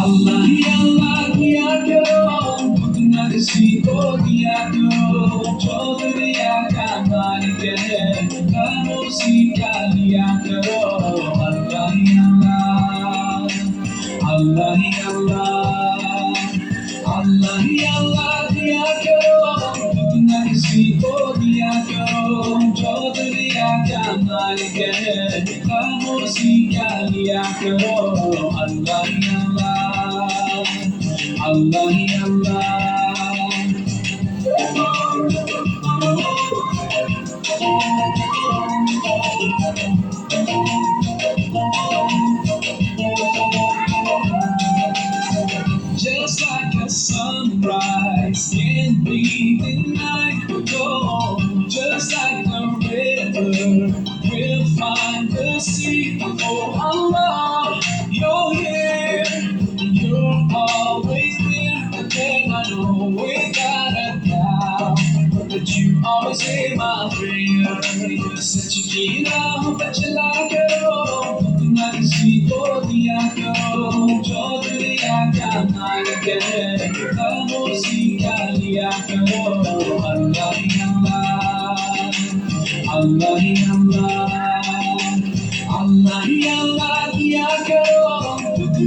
Allah hi Allah kiya karo, butna kisi ko diya karo, chaudhriya ka malik hai, khamoshi ka liya karo. Allah hi Allah, Allah hi Allah, Allah hi Allah kiya karo, butna kisi ko diya karo, chaudhriya ka malik hai, khamoshi ka liya karo. Allah hi Allah, Allah hi Allah. Just like a sunrise can be denied. Oh, just like a river will find the sea. Oh Allah, you're here, you're always there. And I know without a doubt that you always hear my prayer. You're such a killer, but you like it all. ना किसी को दिया करो जो दिया क्या मान गए खामोशी का लिया करो अल्लाह ही अल्लाह अल्लाह ही अल्लाह अल्लाह ही अल्लाह किया करो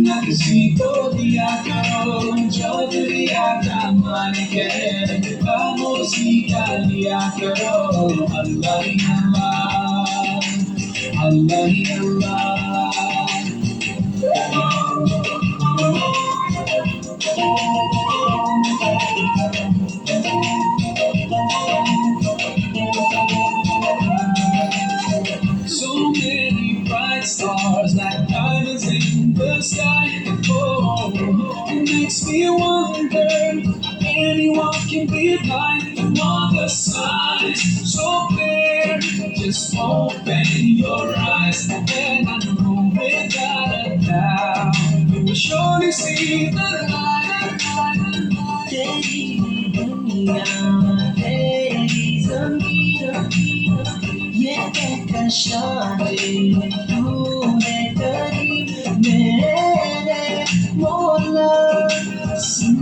ना किसी को दिया करो जो दिया क्या मान गए खामोशी का लिया करो अल्लाह ही अल्लाह Allah hi Allah. So many bright stars like diamonds in the sky. Oh, it makes me wonder anyone can be blind to all the signs so clear. Just open your eyes, and I know without a doubt you will surely see the light. तेरी दुनिया तेरी ज़मीन ये कहकशां तू है करीब मेरे मौला सुन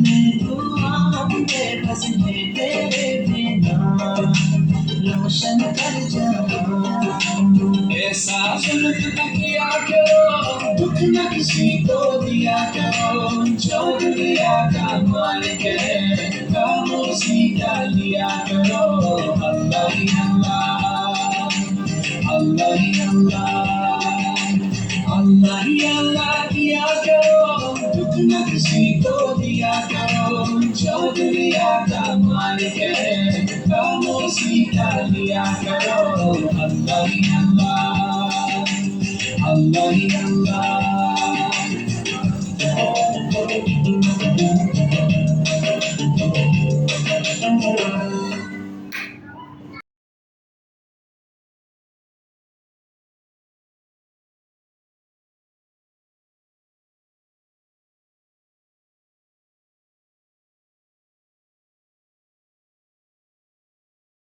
ले दुआ बेबस है तेरे बिना रोशन कर जाऊं ऐसा जुल्फ न किया करो दुख न किसी को दिया करो जो दिया का मालिक है खामोशी का लिया करो अल्लाह ही अल्लाह अल्लाह ही अल्लाह अल्लाह ही अल्लाह किया करो दुख न किसी को दिया करो जो दिया का मालिक है खामोशी का लिया करो अल्लाह ही अल्लाह अल्लाह ही अल्लाह